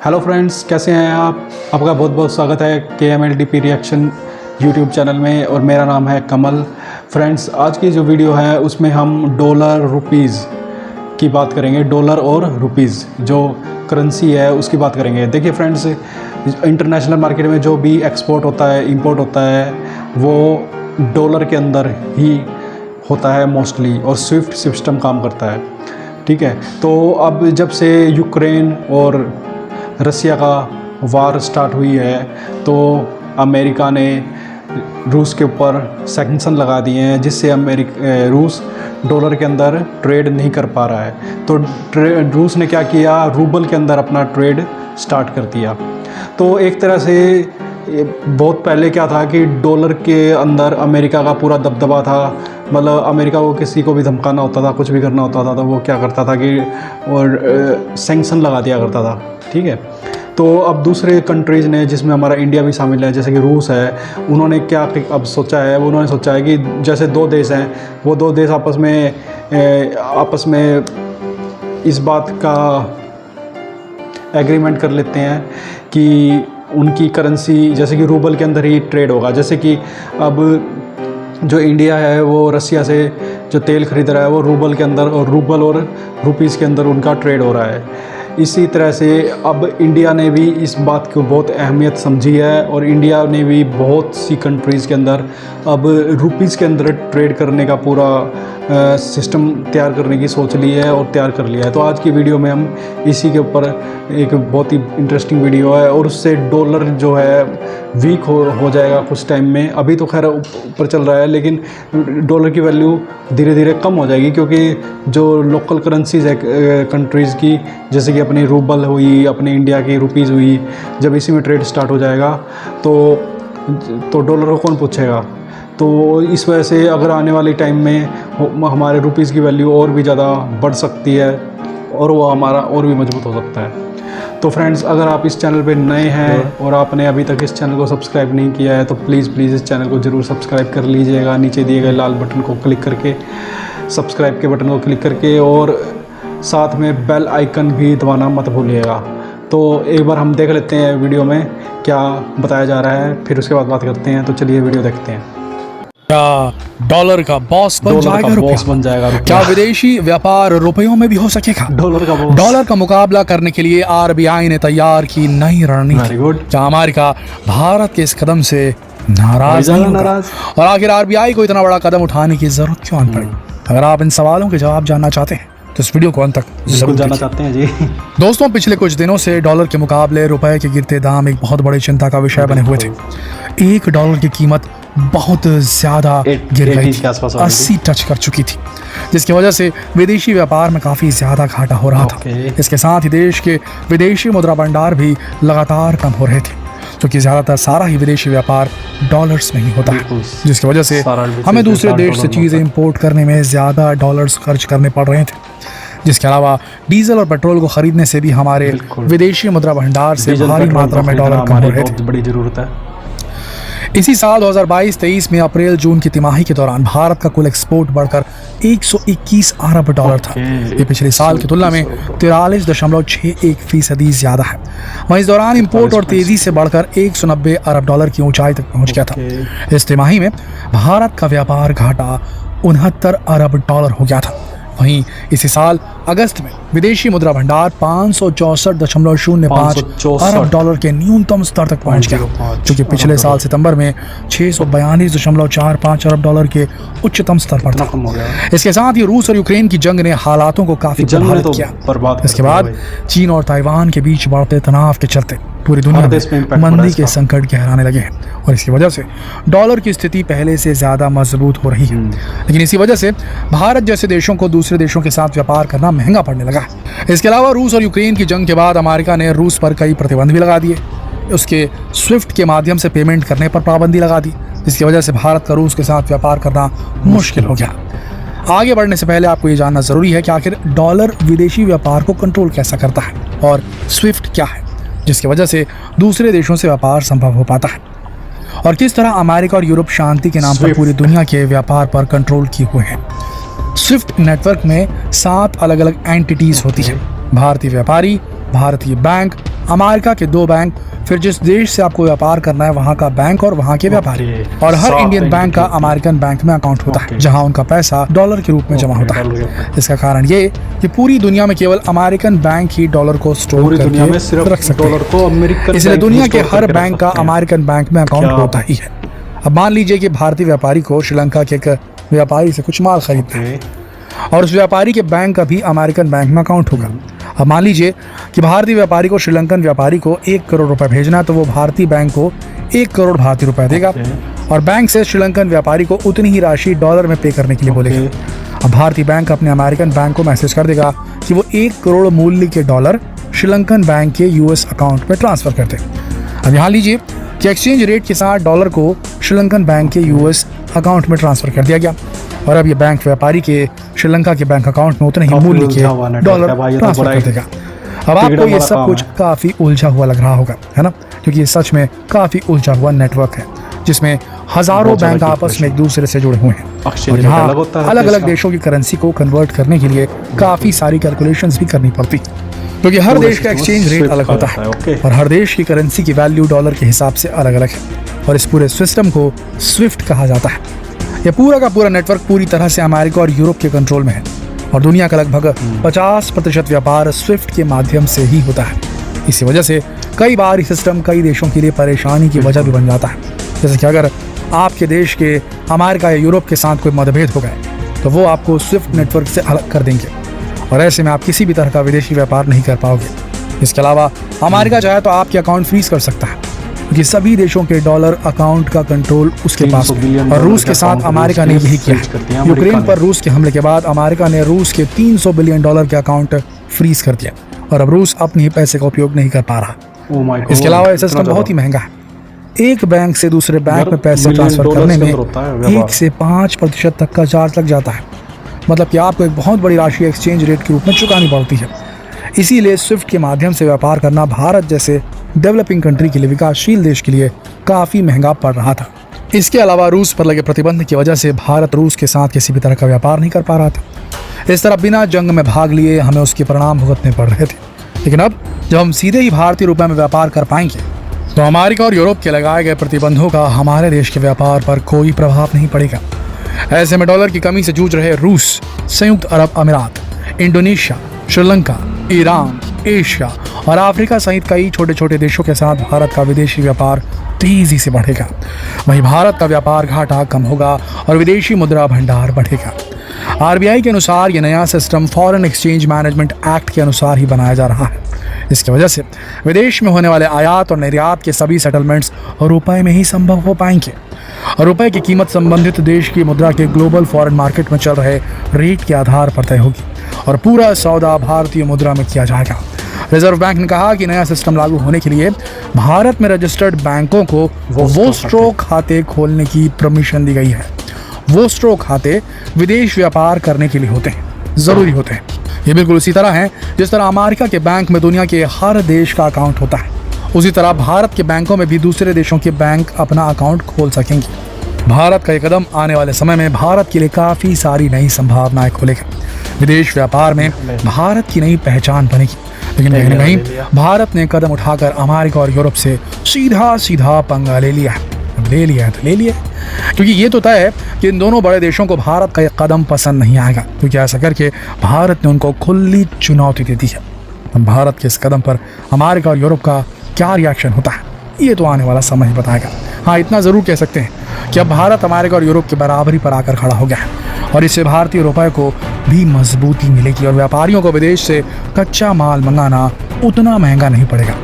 Hello friends, कैसे हैं आप? आपका बहुत बहुत स्वागत है KMLDP रिएक्शन यूट्यूब चैनल में और मेरा नाम है कमल। फ्रेंड्स, आज की जो वीडियो है उसमें हम डॉलर रुपीज़ की बात करेंगे। डॉलर और रुपीज़ जो करेंसी है उसकी बात करेंगे। देखिए फ्रेंड्स, इंटरनेशनल मार्केट में जो भी एक्सपोर्ट होता है, इंपोर्ट होता है, वो डॉलर के अंदर ही होता है मोस्टली, और स्विफ्ट सिस्टम काम करता है। ठीक है, तो अब जब से यूक्रेन और रसिया का वार स्टार्ट हुई है तो अमेरिका ने रूस के ऊपर सैंक्शन लगा दिए हैं, जिससे रूस डॉलर के अंदर ट्रेड नहीं कर पा रहा है। तो रूस ने क्या किया, रूबल के अंदर अपना ट्रेड स्टार्ट कर दिया। तो एक तरह से बहुत पहले क्या था कि डॉलर के अंदर अमेरिका का पूरा दबदबा था। मतलब अमेरिका को किसी को भी धमकाना होता था, कुछ भी करना होता था, तो वो क्या करता था कि और सैंक्शन लगा दिया करता था। ठीक है, तो अब दूसरे कंट्रीज़ ने, जिसमें हमारा इंडिया भी शामिल है, जैसे कि रूस है, उन्होंने क्या अब सोचा है, उन्होंने सोचा है कि जैसे दो देश हैं, वो दो देश आपस में इस बात का एग्रीमेंट कर लेते हैं कि उनकी करेंसी जैसे कि रूबल के अंदर ही ट्रेड होगा। जैसे कि अब जो इंडिया है वो रसिया से जो तेल खरीद रहा है वो रूबल के अंदर, और रूबल और रुपीज़ के अंदर उनका ट्रेड हो रहा है। इसी तरह से अब इंडिया ने भी इस बात को बहुत अहमियत समझी है, और इंडिया ने भी बहुत सी कंट्रीज़ के अंदर अब रुपीज़ के अंदर ट्रेड करने का पूरा सिस्टम तैयार करने की सोच ली है और तैयार कर लिया है। तो आज की वीडियो में हम इसी के ऊपर एक बहुत ही इंटरेस्टिंग वीडियो है, और उससे डॉलर जो है वीक हो जाएगा कुछ टाइम में। अभी तो खैर ऊपर चल रहा है, लेकिन डॉलर की वैल्यू धीरे धीरे कम हो जाएगी, क्योंकि जो लोकल करेंसीज है कंट्रीज़ की, जैसे कि अपनी रूबल हुई, अपनी इंडिया की रुपीज़ हुई, जब इसी में ट्रेड स्टार्ट हो जाएगा तो डॉलर को कौन पूछेगा। तो इस वजह से अगर आने वाले टाइम में हमारे रुपीज़ की वैल्यू और भी ज़्यादा बढ़ सकती है, और वो हमारा और भी मजबूत हो सकता है। तो फ्रेंड्स, अगर आप इस चैनल पे नए हैं और आपने अभी तक इस चैनल को सब्सक्राइब नहीं किया है तो प्लीज़ इस चैनल को ज़रूर सब्सक्राइब कर लीजिएगा। नीचे दिए गए लाल बटन को क्लिक करके, सब्सक्राइब के बटन को क्लिक करके, और साथ में बेल आइकन भी दबाना मत भूलिएगा। तो एक बार हम देख लेते हैं वीडियो में क्या बताया जा रहा है, फिर उसके बाद बात करते हैं। तो चलिए वीडियो देखते हैं। क्या डॉलर का बॉस बन जाएगा रुपया? क्या विदेशी व्यापार रुपयों में भी हो सकेगा? डॉलर का मुकाबला करने के लिए आरबीआई ने तैयार की नई रणनीति। क्या अमेरिका भारत के इस कदम से नाराज नहीं होगा? और आखिर आरबीआई को इतना बड़ा कदम उठाने की जरूरत क्यों पड़ी? अगर आप इन सवालों के जवाब जानना चाहते हैं तो इस वीडियो को अंत तक जरूर जानना चाहते हैं जी। दोस्तों, पिछले कुछ दिनों से डॉलर के मुकाबले रुपए के गिरते दाम एक बहुत बड़ी चिंता का विषय बने हुए थे। $1 की कीमत बहुत ज्यादा गिर गई थी, 80 टच कर चुकी थी, जिसकी वजह से विदेशी व्यापार में काफी ज्यादा घाटा हो रहा था। इसके साथ ही देश के विदेशी मुद्रा भंडार भी लगातार कम हो रहे थे, क्योंकि ज्यादातर सारा ही विदेशी व्यापार डॉलर्स में ही होता है, जिसकी वजह से हमें दूसरे देश से चीजें इंपोर्ट करने में ज्यादा डॉलर्स खर्च करने पड़ रहे थे। जिसके अलावा डीजल और पेट्रोल को खरीदने से भी हमारे विदेशी मुद्रा भंडार से भारी मात्रा में डॉलर कम हो रहे थे। बड़ी जरूरत है। इसी साल 2022-23 में अप्रैल जून की तिमाही के दौरान भारत का कुल एक्सपोर्ट बढ़कर 121 अरब डॉलर था। ये पिछले साल की तुलना में 43.61% ज्यादा है। वहीं इस दौरान इंपोर्ट और तेजी से बढ़कर 190 अरब डॉलर की ऊंचाई तक पहुंच गया था। इस तिमाही में भारत का व्यापार घाटा 69 अरब डॉलर हो गया था। वहीं इसी साल अगस्त में विदेशी मुद्रा भंडार 564.05 अरब डॉलर के न्यूनतम स्तर तक पहुंच गया, जो कि पिछले साल सितंबर में 642.45 अरब डॉलर के उच्चतम स्तर पर था। इसके साथ ही रूस और यूक्रेन की जंग ने हालातों को काफी प्रभावित किया। इसके बाद चीन और ताइवान के बीच बढ़ते तनाव के चलते पूरी दुनिया में मंदी के संकट गहराने लगे हैं, और इसकी वजह से डॉलर की स्थिति पहले से ज्यादा मजबूत हो रही है। लेकिन इसी वजह से भारत जैसे देशों को दूसरे देशों के साथ व्यापार करना महंगा पड़ने लगा है। इसके अलावा रूस और यूक्रेन की जंग के बाद अमेरिका ने रूस पर कई प्रतिबंध भी लगा दिए। उसके स्विफ्ट के माध्यम से पेमेंट करने पर पाबंदी लगा दी, जिसकी वजह से भारत का रूस के साथ व्यापार करना मुश्किल हो गया। आगे बढ़ने से पहले आपको ये जानना जरूरी है कि आखिर डॉलर विदेशी व्यापार को कंट्रोल कैसा करता है, और स्विफ्ट क्या है, जिसकी वजह से दूसरे देशों से व्यापार संभव हो पाता है, और किस तरह अमेरिका और यूरोप शांति के नाम पर पूरी दुनिया के व्यापार पर कंट्रोल किए हुए हैं। स्विफ्ट नेटवर्क में 7 अलग अलग एंटिटीज होती है: भारतीय व्यापारी, भारतीय बैंक, अमेरिका के 2 बैंक, फिर जिस देश से आपको व्यापार करना है वहाँ का बैंक और वहाँ के व्यापारी, और हर इंडियन बैंक का अमेरिकन बैंक में अकाउंट होता है जहाँ उनका पैसा डॉलर के रूप में जमा होता है। इसका कारण ये कि पूरी दुनिया में केवल अमेरिकन बैंक ही डॉलर को स्टोर करके रख सकते हैं, इसलिए दुनिया के हर बैंक का अमेरिकन बैंक में अकाउंट होता ही है। अब मान लीजिए कि भारतीय व्यापारी को श्रीलंका के एक व्यापारी से कुछ माल खरीदना है और उस व्यापारी के बैंक का भी अमेरिकन बैंक में अकाउंट होगा। अब मान लीजिए कि भारतीय व्यापारी को श्रीलंकन व्यापारी को 1 करोड़ रुपए भेजना है, तो वो भारतीय बैंक को 1 करोड़ भारतीय रुपए देगा और बैंक से श्रीलंकन व्यापारी को उतनी ही राशि डॉलर में पे करने के लिए बोलेगा। अब भारतीय बैंक अपने अमेरिकन बैंक को मैसेज कर देगा कि वो 1 करोड़ मूल्य के डॉलर श्रीलंकन बैंक के यूएस अकाउंट में ट्रांसफर कर दे। अब यहाँ लीजिए कि एक्सचेंज रेट के साथ डॉलर को श्रीलंकन बैंक के यूएस अकाउंट में ट्रांसफर कर दिया गया और अब ये बैंक व्यापारी के श्रीलंका के बैंक अकाउंट में उतने ही मूल्य के डॉलर ट्रांसफर कर देगा। अब आपको ये सब कुछ काफी उलझा हुआ लग रहा होगा, है ना, क्योंकि ये सच में काफी उलझा हुआ नेटवर्क है जिसमें हजारों बैंक आपस में एक दूसरे से जुड़े हुए हैं और यहाँ अलग अलग देशों की करेंसी को कन्वर्ट करने के लिए काफी सारी कैलकुलेशंस भी करनी पड़ती, क्योंकि हर देश का एक्सचेंज रेट अलग होता है और हर देश की करेंसी की वैल्यू डॉलर के हिसाब से अलग अलग है और इस पूरे सिस्टम को स्विफ्ट कहा जाता है। यह पूरा का पूरा नेटवर्क पूरी तरह से अमेरिका और यूरोप के कंट्रोल में है और दुनिया का लगभग 50% व्यापार स्विफ्ट के माध्यम से ही होता है। इसी वजह से कई बार ये सिस्टम कई देशों के लिए परेशानी की वजह भी बन जाता है। जैसे कि अगर आपके देश के अमेरिका या यूरोप के साथ कोई मतभेद हो गए तो वो आपको स्विफ्ट नेटवर्क से अलग कर देंगे और ऐसे में आप किसी भी तरह का विदेशी व्यापार नहीं कर पाओगे। इसके अलावा अमेरिका चाहे तो आपके अकाउंट फ्रीज कर सकता है क्योंकि सभी देशों के डॉलर अकाउंट का कंट्रोल उसके पास है और रूस के साथ अमेरिका ने यही किया। यूक्रेन पर रूस के हमले के बाद अमेरिका ने रूस के $300 बिलियन के अकाउंट फ्रीज कर दिया और अब रूस अपने ही पैसे का उपयोग नहीं कर पा रहा। इसके अलावा यह सिस्टम बहुत ही महंगा है। एक बैंक से दूसरे बैंक में पैसे ट्रांसफर करने में 1 से 5% तक का चार्ज लग जाता है, मतलब कि आपको एक बहुत बड़ी राशि एक्सचेंज रेट के रूप में चुकानी पड़ती है। इसीलिए स्विफ्ट के माध्यम से व्यापार करना भारत जैसे डेवलपिंग कंट्री के लिए, विकासशील देश के लिए काफ़ी महंगा पड़ रहा था। इसके अलावा रूस पर लगे प्रतिबंध की वजह से भारत रूस के साथ किसी भी तरह का व्यापार नहीं कर पा रहा था। इस तरह बिना जंग में भाग लिए हमें उसके परिणाम भुगतने पड़ रहे थे। लेकिन अब जब हम सीधे ही भारतीय रुपये में व्यापार कर पाएंगे तो अमेरिका और यूरोप के लगाए गए प्रतिबंधों का हमारे देश के व्यापार पर कोई प्रभाव नहीं पड़ेगा। ऐसे में डॉलर की कमी से जूझ रहे रूस, संयुक्त अरब अमीरात, इंडोनेशिया, श्रीलंका, ईरान, एशिया और अफ्रीका सहित कई छोटे छोटे देशों के साथ भारत का विदेशी व्यापार तेजी से बढ़ेगा। वहीं भारत का व्यापार घाटा कम होगा और विदेशी मुद्रा भंडार बढ़ेगा। आरबीआई के अनुसार ये नया system foreign exchange management act के अनुसार ही बनाया जा रहा है। इसकी वजह से विदेश में होने वाले आयात और निर्यात के सभी सेटलमेंट्स रुपए में ही संभव हो पाएंगे और रुपए की कीमत संबंधित देश की मुद्रा के ग्लोबल फॉरेन मार्केट में चल रहे रेट के आधार पर तय होगी और पूरा सौदा भारतीय मुद्रा में किया जाएगा। रिजर्व बैंक ने कहा कि नया सिस्टम लागू होने के लिए भारत में रजिस्टर्ड बैंकों को वोस्ट्रो खाते खोलने की परमिशन दी गई है। वोस्ट्रो खाते विदेश व्यापार करने के लिए होते हैं, जरूरी होते हैं। ये बिल्कुल उसी तरह है जिस तरह अमेरिका के बैंक में दुनिया के हर देश का अकाउंट होता है, उसी तरह भारत के बैंकों में भी दूसरे देशों के बैंक अपना अकाउंट खोल सकेंगे। भारत का ये कदम आने वाले समय में भारत के लिए काफ़ी सारी नई संभावनाएं खोलेगा। विदेश व्यापार में भारत की नई पहचान बनेगी। लेकिन कहीं ना कहीं भारत ने कदम उठाकर अमेरिका और यूरोप से सीधा पंगा ले लिया है, क्योंकि ये तो तय है कि इन दोनों बड़े देशों को भारत का ये कदम पसंद नहीं आएगा, क्योंकि ऐसा करके भारत ने उनको खुली चुनौती दे दी है। अब भारत के इस कदम पर अमेरिका और यूरोप का क्या रिएक्शन होता है ये तो आने वाला समय ही बताएगा। हाँ, इतना ज़रूर कह सकते हैं कि अब भारत अमेरिका और यूरोप की बराबरी पर आकर खड़ा हो गया है और इससे भारतीय रुपये को भी मजबूती मिलेगी और व्यापारियों को विदेश से कच्चा माल मंगाना उतना महंगा नहीं पड़ेगा।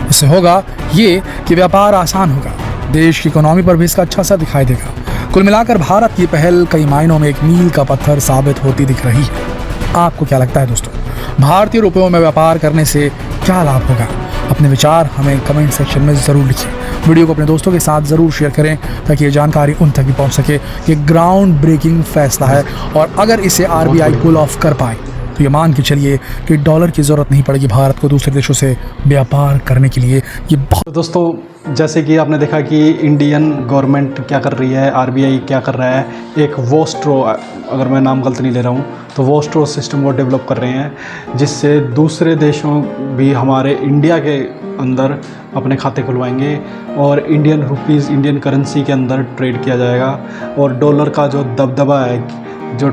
इससे होगा ये कि व्यापार आसान होगा, देश की इकोनॉमी पर भी इसका अच्छा असर दिखाई देगा। कुल मिलाकर भारत की पहल कई मायनों में एक मील का पत्थर साबित होती दिख रही है। आपको क्या लगता है दोस्तों, भारतीय रुपयों में व्यापार करने से क्या लाभ होगा? अपने विचार हमें कमेंट सेक्शन में ज़रूर लिखिए। वीडियो को अपने दोस्तों के साथ ज़रूर शेयर करें ताकि ये जानकारी उन तक भी पहुंच सके। ये ग्राउंड ब्रेकिंग फैसला है और अगर इसे आरबीआई पुल ऑफ कर पाए तो ये मान के चलिए कि डॉलर की ज़रूरत नहीं पड़ेगी भारत को दूसरे देशों से व्यापार करने के लिए। ये बहुत तो दोस्तों जैसे कि आपने देखा कि इंडियन गवर्नमेंट क्या कर रही है, आरबीआई क्या कर रहा है, एक वोस्ट्रो, अगर मैं नाम गलत नहीं ले रहा हूँ, तो वोस्ट्रो सिस्टम वो डेवलप कर रहे हैं जिससे दूसरे देशों भी हमारे इंडिया के अंदर अपने खाते खुलवाएंगे और इंडियन रुपीज़, इंडियन करेंसी के अंदर ट्रेड किया जाएगा और डॉलर का जो दबदबा है जो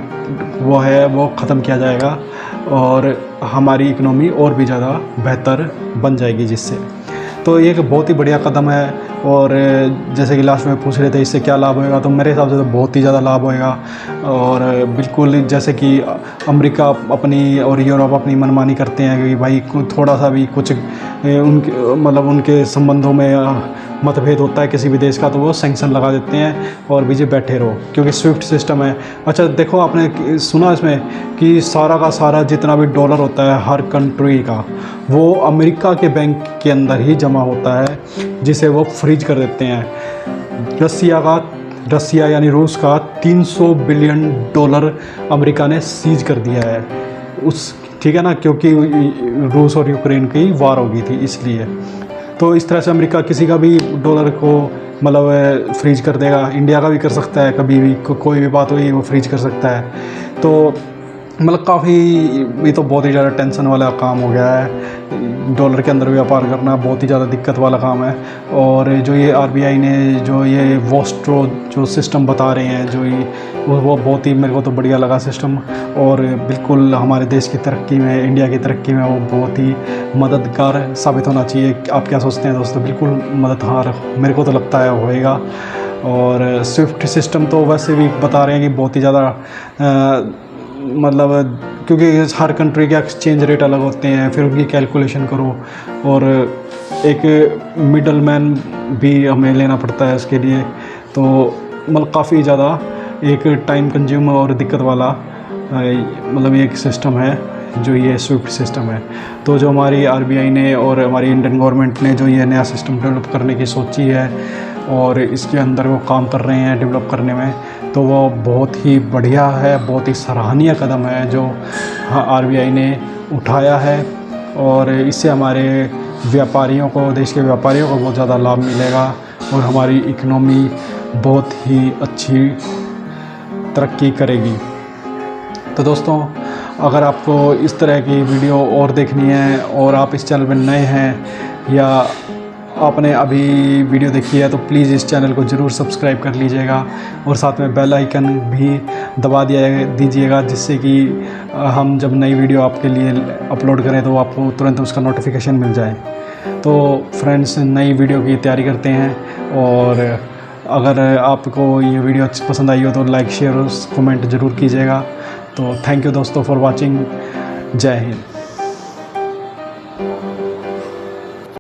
वो है वो ख़त्म किया जाएगा और हमारी इकनॉमी और भी ज़्यादा बेहतर बन जाएगी जिससे। तो ये एक बहुत ही बढ़िया कदम है और जैसे कि लास्ट में पूछ रहे थे इससे क्या लाभ होएगा, तो मेरे हिसाब से तो बहुत ही ज़्यादा लाभ होएगा। और बिल्कुल जैसे कि अमेरिका अपनी और यूरोप अपनी मनमानी करते हैं कि भाई थोड़ा सा भी कुछ उनके मतलब उनके संबंधों में मतभेद होता है किसी भी देश का तो वो सैंक्शन लगा देते हैं और बीजे बैठे रहो क्योंकि स्विफ्ट सिस्टम है। अच्छा देखो, आपने सुना इसमें कि सारा का सारा जितना भी डॉलर होता है हर कंट्री का वो अमेरिका के बैंक के अंदर ही जमा होता है जिसे वो फ्रीज कर देते हैं। रसिया यानी रूस का 300 बिलियन डॉलर अमेरिका ने सीज कर दिया है उस, ठीक है ना, क्योंकि रूस और यूक्रेन की वार हो गई थी इसलिए। तो इस तरह से अमेरिका किसी का भी डॉलर को मतलब फ्रीज कर देगा, इंडिया का भी कर सकता है, कभी भी कोई भी बात हुई वो फ्रीज कर सकता है। तो मतलब काफ़ी ये तो बहुत ही ज़्यादा टेंशन वाला काम हो गया है, डॉलर के अंदर व्यापार करना बहुत ही ज़्यादा दिक्कत वाला काम है। और जो ये आरबीआई ने जो ये वोस्ट्रो जो सिस्टम बता रहे हैं जो ये वो बहुत ही मेरे को तो बढ़िया लगा सिस्टम और बिल्कुल हमारे देश की तरक्की में, इंडिया की तरक्की में वो बहुत ही मददगार साबित होना चाहिए। आप क्या सोचते हैं दोस्तों? बिल्कुल मददगार मेरे को तो लगता है होएगा। और स्विफ्ट सिस्टम तो वैसे भी बता रहे हैं कि बहुत ही ज़्यादा मतलब क्योंकि हर कंट्री के एक्सचेंज रेट अलग होते हैं, फिर उनकी कैलकुलेशन करो और एक मिडल मैन भी हमें लेना पड़ता है इसके लिए। तो मतलब काफ़ी ज़्यादा एक टाइम कंज्यूम और दिक्कत वाला मतलब एक सिस्टम है जो ये स्विफ्ट सिस्टम है। तो जो हमारी आरबीआई ने और हमारी इंडियन गवर्नमेंट ने जो ये नया सिस्टम डेवलप करने की सोची है और इसके अंदर वो काम कर रहे हैं डेवलप करने में, तो वो बहुत ही बढ़िया है, बहुत ही सराहनीय कदम है जो आरबीआई ने उठाया है। और इससे हमारे व्यापारियों को, देश के व्यापारियों को बहुत ज़्यादा लाभ मिलेगा और हमारी इकनॉमी बहुत ही अच्छी तरक्की करेगी। तो दोस्तों अगर आपको इस तरह की वीडियो और देखनी है और आप इस चैनल पर नए हैं या आपने अभी वीडियो देखी है तो प्लीज़ इस चैनल को ज़रूर सब्सक्राइब कर लीजिएगा और साथ में बेल आइकन भी दबा दीजिएगा जिससे कि हम जब नई वीडियो आपके लिए अपलोड करें तो आपको तुरंत उसका नोटिफिकेशन मिल जाए। तो फ्रेंड्स नई वीडियो की तैयारी करते हैं और अगर आपको ये वीडियो पसंद आई हो तो लाइक, शेयर और कमेंट ज़रूर कीजिएगा। तो थैंक यू दोस्तों फॉर वॉचिंग। जय हिंद।